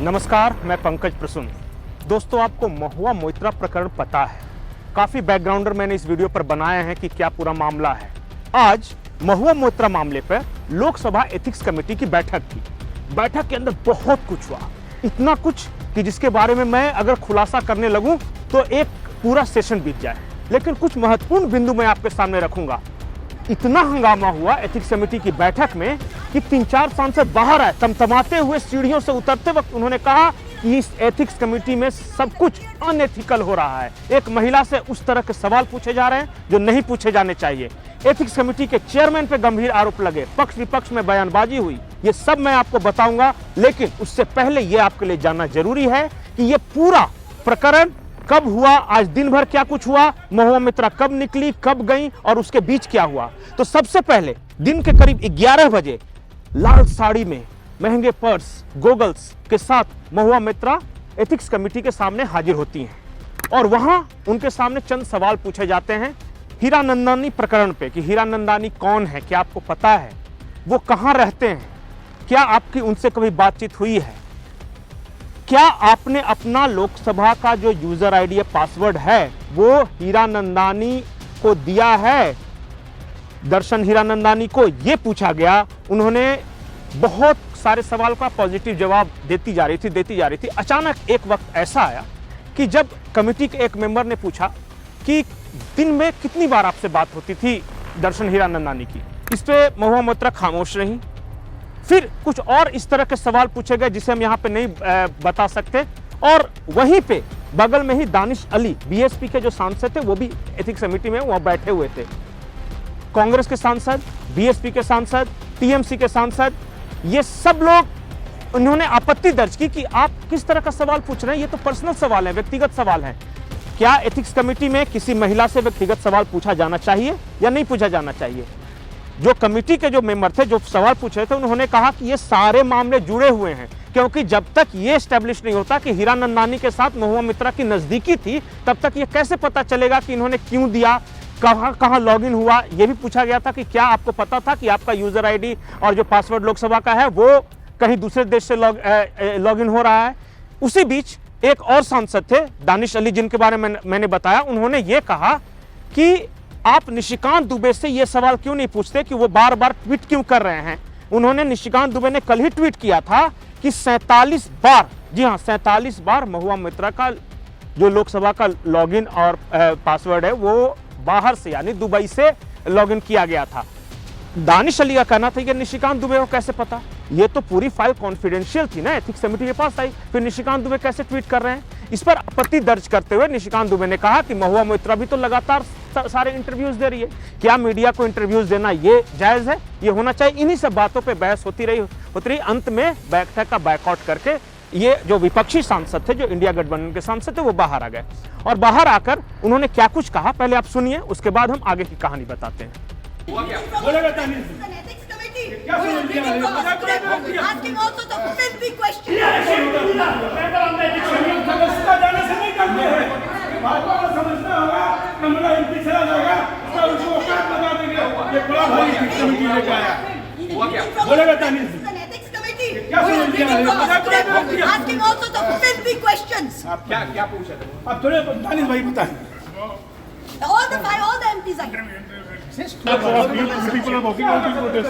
नमस्कार, मैं पंकज प्रसून। दोस्तों, आपको महुआ मोइत्रा प्रकरण पता है। काफी बैकग्राउंडर मैंने इस वीडियो पर बनाए हैं कि क्या पूरा मामला है। आज महुआ मोइत्रा मामले पर लोकसभा एथिक्स कमेटी की बैठक थी। बैठक के अंदर बहुत कुछ हुआ, इतना कुछ कि जिसके बारे में मैं अगर खुलासा करने लगूं तो एक पूरा सेशन बीत जाए। लेकिन कुछ महत्वपूर्ण बिंदु मैं आपके सामने रखूंगा। इतना हंगामा हुआ एथिक्स कमेटी की बैठक में कि 3-4 सांसद बाहर आए, तमतमाते हुए सीढ़ियों से उतरते वक्त उन्होंने कहा कि इस एथिक्स कमेटी में सब कुछ अनएथिकल हो रहा है। एक महिला से उस तरह के सवाल पूछे जा रहे हैं जो नहीं पूछे जाने चाहिए। एथिक्स कमेटी के चेयरमैन पे गंभीर आरोप लगे, पक्ष विपक्ष में बयानबाजी हुई। ये सब मैं आपको बताऊंगा, लेकिन उससे पहले ये आपके लिए जानना जरूरी है कि ये पूरा प्रकरण कब हुआ, आज दिन भर क्या कुछ हुआ, महुआ मोइत्रा कब निकली, कब गई और उसके बीच क्या हुआ। तो सबसे पहले दिन के करीब 11 बजे लाल साड़ी में, महंगे पर्स, गोगल्स के साथ महुआ मोइत्रा एथिक्स कमेटी के सामने हाजिर होती हैं और वहां उनके सामने चंद सवाल पूछे जाते हैं हीरानंदानी प्रकरण पे कि हीरानंदानी कौन है, क्या आपको पता है, वो कहां रहते हैं, क्या आपकी उनसे कभी बातचीत हुई है, क्या आपने अपना लोकसभा का जो यूजर आईडी या पासवर्ड है वो हीरानंदानी को दिया है, दर्शन हीरानंदानी को। ये पूछा गया। उन्होंने बहुत सारे सवाल का पॉजिटिव जवाब देती जा रही थी। अचानक एक वक्त ऐसा आया कि जब कमेटी के एक मेंबर ने पूछा कि दिन में कितनी बार आपसे बात होती थी दर्शन हीरानंदानी की। इस पे महुआ मोइत्रा खामोश रही। फिर कुछ और इस तरह के सवाल पूछे गए जिसे हम यहाँ पे नहीं बता सकते। और वहीं पे बगल में ही दानिश अली, बीएसपी के जो सांसद थे, वो भी एथिक्स कमेटी में वहां बैठे हुए थे। कांग्रेस के सांसद, बीएसपी के सांसद, टीएमसी के सांसद, ये सब लोग, उन्होंने आपत्ति दर्ज की कि आप किस तरह का सवाल पूछ रहे हैं, ये तो पर्सनल सवाल है, व्यक्तिगत सवाल है। क्या एथिक्स कमेटी में किसी महिला से व्यक्तिगत सवाल पूछा जाना चाहिए या नहीं पूछा जाना चाहिए? जो कमेटी के जो मेंबर थे, जो सवाल पूछ रहे थे, उन्होंने कहा कि ये सारे मामले जुड़े हुए हैं, क्योंकि जब तक ये एस्टेब्लिश नहीं होता कि हीरानंदानी के साथ महुआ मोइत्रा की नजदीकी थी, तब तक ये कैसे पता चलेगा कि इन्होंने क्यों दिया, कहां लॉगिन हुआ। ये भी पूछा गया था कि क्या आपको पता था कि आपका यूजर आईडी और जो पासवर्ड लोकसभा का है वो कहीं दूसरे देश से लॉगिन हो रहा है। उसी बीच एक और सांसद थे, दानिश अली, जिनके बारे में मैंने बताया। उन्होंने ये कहा कि आप निशिकांत दुबे से ये सवाल क्यों नहीं पूछते कि वो बार बार ट्वीट क्यों कर रहे हैं। उन्होंने, निशिकांत दुबे ने कल ही ट्वीट किया था कि 47 बार, जी हाँ 47 बार महुआ मोइत्रा का जो लोकसभा का लॉगिन और पासवर्ड है वो बाहर से, यानी दुबई से लॉगिन किया गया था। दानिश अली का कहना था कि निशिकांत दुबे को कैसे पता, ये तो पूरी फाइल कॉन्फिडेंशियल थी ना, एथिक्स कमेटी के पास आई, फिर निशिकांत दुबे कैसे ट्वीट कर रहे हैं। इस पर आपत्ति दर्ज करते हुए निशिकांत दुबे ने कहा कि महुआ मोइत्रा भी तो लगातार सारे इंटरव्यूज दे रही है, क्या मीडिया को इंटरव्यूज देना ये जायज है, ये होना चाहिए। इन्हीं सब बातों पे बहस होती रही। अंत में बैठक का बायकॉट करके ये जो विपक्षी सांसद थे, जो इंडिया गठबंधन के सांसद थे, वो बाहर आ गए। और बाहर आकर उन्होंने क्या कुछ कहा पहले आप सुनिए, उसके बाद हम आगे की कहानी बताते हैं। आप क्या पूछा था? आप थोड़े दानिश भाई बताएं। All the MPs are here. People are walking out in protest.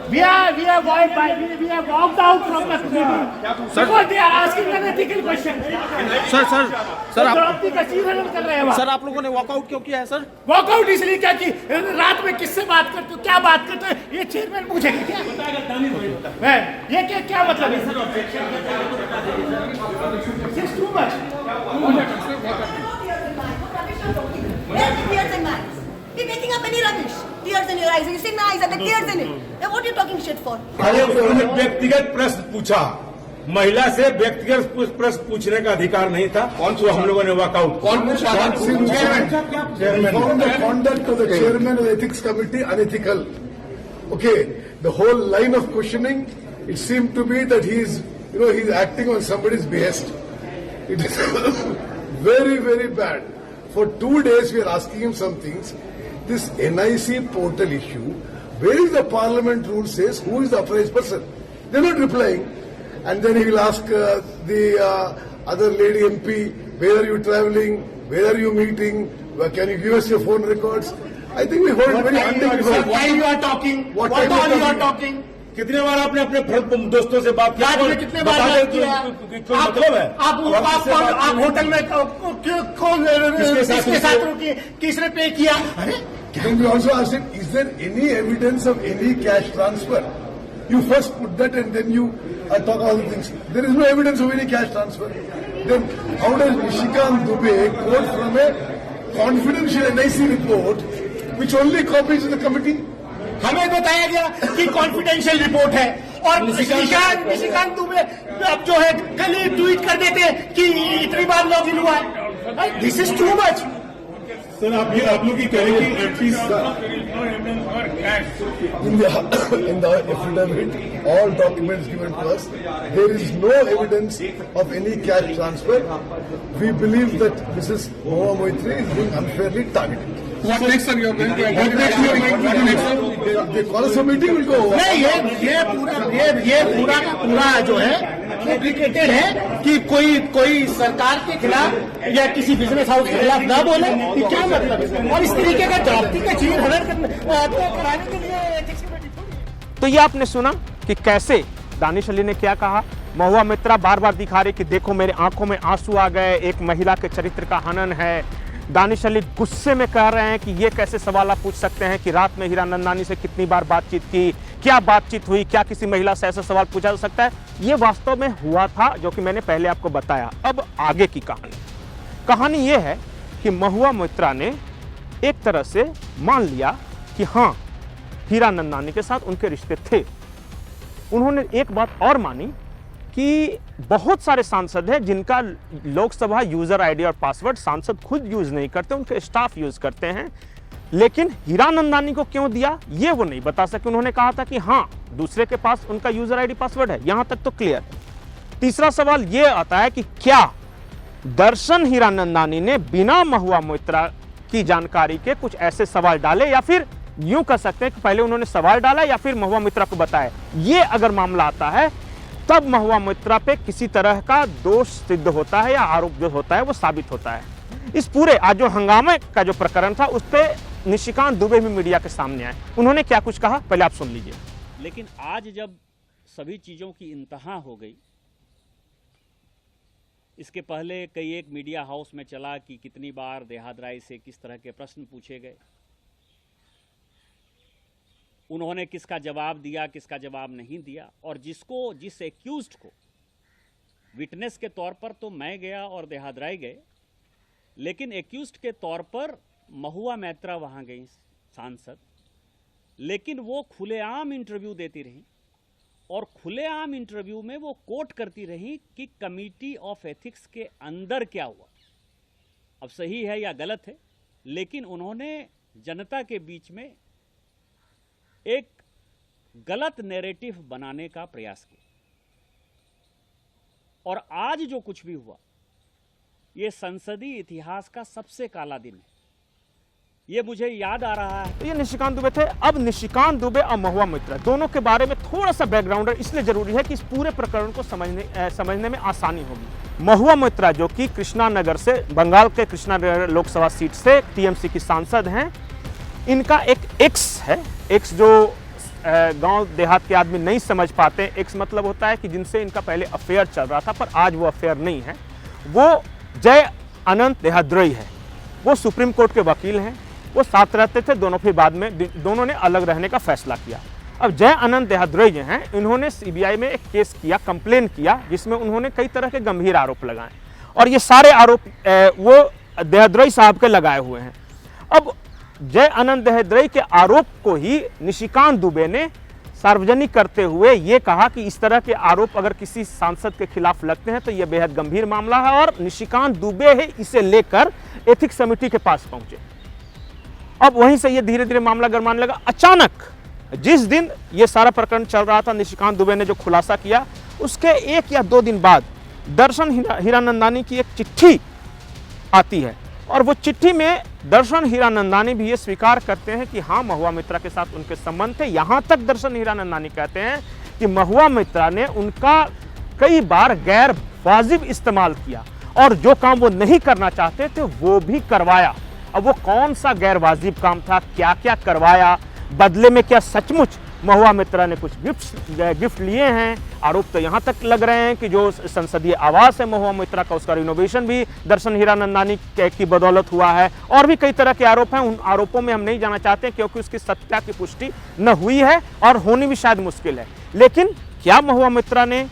We have walked out from the committee because they are asking an ethical question. Sir आप सर आप लोगों ने वॉकआउट क्यों किया है सर? वॉकआउट इसलिए क्या कि रात में किससे बात करते हो, क्या बात करते हो, ये चेयरमैन पूछेंगे क्या? ये क्या मतलब है? It's too much. You're making up any rubbish. Tears in your eyes. You see my eyes and the tears in it. Then what are you talking shit for? अरे उन्होंने व्यक्तिगत प्रश्न पूछा, महिला से व्यक्तिगत प्रश्न पूछने का अधिकार नहीं था। कौन सा हम लोगों ने walkout? Conduct of the chairman of the ethics committee unethical. Okay, the whole line of questioning, it seemed to be that he's acting on somebody's behest. It is very, very bad For 2 days we are asking him some things. This NIC portal issue, where is the parliament rule says who is the authorized person? They're not replying. And then he will ask the other lady MP, where are you traveling? Where are you meeting? Can you give us your phone records? I think we heard very undignified. Why you are talking? What What time all you you are are talking? कितने बार आपने अपने दोस्तों से बात रात में कितने बार बात किया? कोई मतलब है? आप होटल में कौन किसके साथ रुके? किसने पे किया? अरे Can we also ask him, is there any evidence of any cash transfer? You first put that and then you talk all the things. There is no evidence of any cash transfer. Then how does Nishikant Dubey quote from a confidential NIC report which only copies to the committee? हमें बताया गया कि confidential report है और निशिकांत दुबे अब जो है कल ही ट्वीट कर देते हैं कि इतनी बार लॉग इन हुआ है. This is too much. Sir आप लोग की कह रहे हैं कि at least In the affidavit, all documents given to us, there is no evidence of any cash transfer. We believe that Mrs. Mahua Moitri is being unfairly targeted. What next, sir? You are going to what next, sir? They call us a meeting, we'll go. नहीं ये पूरा का पूरा जो है complicated है कि कोई सरकार के खिलाफ या किसी बिजनेस हाउस के खिलाफ ना बोले. ये क्या मतलब है? और इस तरीके का जाति का चीज कराने के लिए ethics committee थोड़ी है. तो ये आपने सुना कि कैसे दानिश अली ने क्या कहा. महुआ मित्रा बार बार दिखा रहे कि देखो मेरे आंखों में आंसू आ गए, एक महिला के चरित्र का हनन है. दानिश अली गुस्से में कह रहे हैं कि ये कैसे सवाल आप पूछ सकते हैं कि रात में हीरानंदानी से कितनी बार बातचीत की, क्या बातचीत हुई, क्या किसी महिला से ऐसा सवाल पूछा जा सकता है. ये वास्तव में हुआ था जो कि मैंने पहले आपको बताया. अब आगे की कहानी ये है कि महुआ मित्रा ने एक तरह से मान लिया कि हाँ हीरानंदानी के साथ उनके रिश्ते थे. उन्होंने एक बात और मानी कि बहुत सारे सांसद हैं जिनका लोकसभा यूजर आईडी और पासवर्ड सांसद खुद यूज नहीं करते, उनके स्टाफ यूज करते हैं. लेकिन हीरानंदानी को क्यों दिया ये वो नहीं बता सके. उन्होंने कहा था कि हाँ दूसरे के पास उनका यूजर आईडी पासवर्ड है. यहां तक तो क्लियर. तीसरा सवाल ये आता है कि क्या दर्शन हीरानंदानी ने बिना महुआ मोइत्रा की जानकारी के कुछ ऐसे सवाल डाले, या फिर यूं कह सकते हैं कि पहले उन्होंने सवाल डाला या फिर महुआ मोइत्रा को बताया. ये अगर मामला आता है तब महुआ मोइत्रा पे किसी तरह का दोष सिद्ध होता है या आरोप जो होता है वो साबित होता है. इस पूरे आज जो हंगामे का जो प्रकरण था उस पे निशिकांत दुबे भी मीडिया के सामने आए. उन्होंने क्या कुछ कहा पहले आप सुन लीजिए. लेकिन आज जब सभी चीजों की इंतहा हो गई, इसके पहले कई एक मीडिया हाउस में चला कि कितनी बार देहादराई से किस तरह के प्रश्न पूछे गए, उन्होंने किसका जवाब दिया, किसका जवाब नहीं दिया. और जिस एक्यूज्ड को विटनेस के तौर पर तो मैं गया और देहादराई गए, लेकिन एक्यूज्ड के तौर पर महुआ मोइत्रा वहां गई सांसद. लेकिन वो खुलेआम इंटरव्यू देती रही और खुलेआम इंटरव्यू में वो कोट करती रही कि कमिटी ऑफ एथिक्स के अंदर क्या हुआ. अब सही है या गलत है, लेकिन उन्होंने जनता के बीच में एक गलत नैरेटिव बनाने का प्रयास किया. और आज जो कुछ भी हुआ ये संसदीय इतिहास का सबसे काला दिन है. ये मुझे याद आ रहा है. तो ये निशिकांत दुबे थे. अब निशिकांत दुबे और महुआ मोइत्रा दोनों के बारे में थोड़ा सा बैकग्राउंड इसलिए जरूरी है कि इस पूरे प्रकरण को समझने में आसानी होगी. महुआ मोइत्रा जो कि कृष्णानगर से, बंगाल के कृष्णानगर लोकसभा सीट से टीएमसी की सांसद हैं, इनका एक एक्स है. एक्स जो गांव देहात के आदमी नहीं समझ पाते, एक्स मतलब होता है कि जिनसे इनका पहले अफेयर चल रहा था पर आज वो अफेयर नहीं है. वो जय अनंत देहाद्रोई है. वो सुप्रीम कोर्ट के वकील हैं. वो साथ रहते थे दोनों, फिर बाद में दोनों ने अलग रहने का फैसला किया. अब जय अनंत देहाद्रोई जो हैं, इन्होंने सीबीआई में एक केस किया, कंप्लेन किया, जिसमें उन्होंने कई तरह के गंभीर आरोप लगाए और ये सारे आरोप वो देहाद्रोई साहब के लगाए हुए हैं. अब जय अनंत देहाद्रोई के आरोप को ही निशिकांत दुबे ने सार्वजनिक करते हुए ये कहा कि इस तरह के आरोप अगर किसी सांसद के खिलाफ लगते हैं तो यह बेहद गंभीर मामला है और निशिकांत दुबे ही इसे लेकर एथिक्स कमेटी के पास पहुंचे. अब वहीं से ये धीरे धीरे मामला गरमाने लगा. अचानक जिस दिन ये सारा प्रकरण चल रहा था, निशिकांत दुबे ने जो खुलासा किया, उसके 1 या 2 दिन बाद दर्शन हीरानंदानी की एक चिट्ठी आती है और वो चिट्ठी में दर्शन हीरानंदानी भी ये स्वीकार करते हैं कि हाँ, महुआ मित्रा के साथ उनके संबंध थे। यहां तक दर्शन हीरानंदानी कहते हैं कि महुआ मित्रा ने उनका कई बार गैर वाजिब इस्तेमाल किया और जो काम वो नहीं करना चाहते थे वो भी करवाया। अब वो कौन सा गैर वाजिब काम था, क्या क्या करवाया, बदले में क्या सचमुच महुआ मित्रा ने कुछ गिफ्ट लिए हैं? आरोप तो यहां तक लग रहे हैं कि जो संसदीय आवास है महुआ मित्रा का, उसका रिनोवेशन भी दर्शन हीरानंदानी की बदौलत हुआ है। और भी कई तरह के आरोप हैं, उन आरोपों में हम नहीं जाना चाहते क्योंकि उसकी सत्ता की पुष्टि न हुई है और होनी भी शायद मुश्किल है। लेकिन क्या महुआ मित्रा ने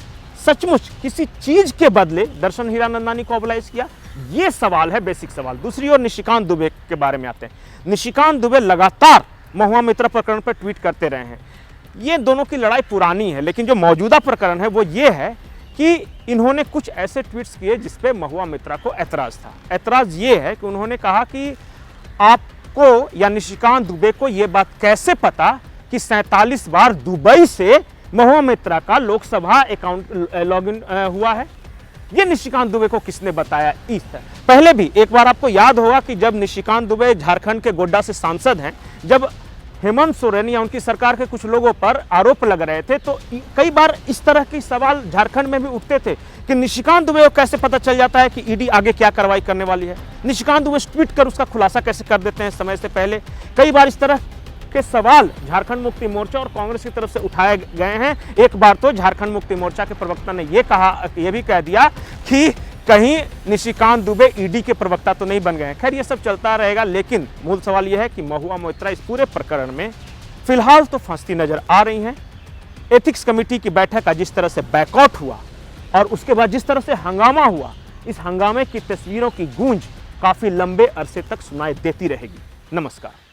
सचमुच किसी चीज के बदले दर्शन हीरानंदानी को ओबलाइज किया? ये सवाल है, बेसिक सवाल। दूसरी ओर निशिकांत दुबे के बारे में आते हैं। निशिकांत दुबे लगातार महुआ मित्रा प्रकरण पर ट्वीट करते रहे हैं। ये दोनों की लड़ाई पुरानी है, लेकिन जो मौजूदा प्रकरण है वो ये है कि इन्होंने कुछ ऐसे ट्वीट्स किए जिसपे महुआ मित्रा को ऐतराज था। ऐतराज ये है कि उन्होंने कहा कि आपको या निशिकांत दुबे को ये बात कैसे पता कि 47 बार दुबई से महुआ मित्रा का लोकसभा अकाउंट लॉगिन हुआ है? ये निशिकांत दुबे को किसने बताया? पहले भी एक बार आपको याद होगा कि जब निशिकांत दुबे झारखंड के गोड्डा से सांसद हैं, जब हेमंत सोरेन या उनकी सरकार के कुछ लोगों पर आरोप लग रहे थे तो कई बार इस तरह के सवाल झारखंड में भी उठते थे कि निशिकांत दुबे को कैसे पता चल जाता है कि ईडी आगे क्या कार्रवाई करने वाली है? निशिकांत दुबे ट्वीट कर उसका खुलासा कैसे कर देते हैं समय से पहले? कई बार इस तरह के सवाल झारखंड मुक्ति मोर्चा और कांग्रेस की तरफ से उठाए गए हैं। एक बार तो झारखंड मुक्ति मोर्चा के प्रवक्ता ने ये भी कह दिया कि कहीं निशिकांत दुबे ईडी के प्रवक्ता तो नहीं बन गए हैं। खैर, ये सब चलता रहेगा, लेकिन मूल सवाल यह है कि महुआ मोइत्रा इस पूरे प्रकरण में फिलहाल तो फंसती नजर आ रही हैं। एथिक्स कमेटी की बैठक का जिस तरह से बैकआउट हुआ और उसके बाद जिस तरह से हंगामा हुआ, इस हंगामे की तस्वीरों की गूंज काफी लंबे अरसे तक सुनाई देती रहेगी। नमस्कार।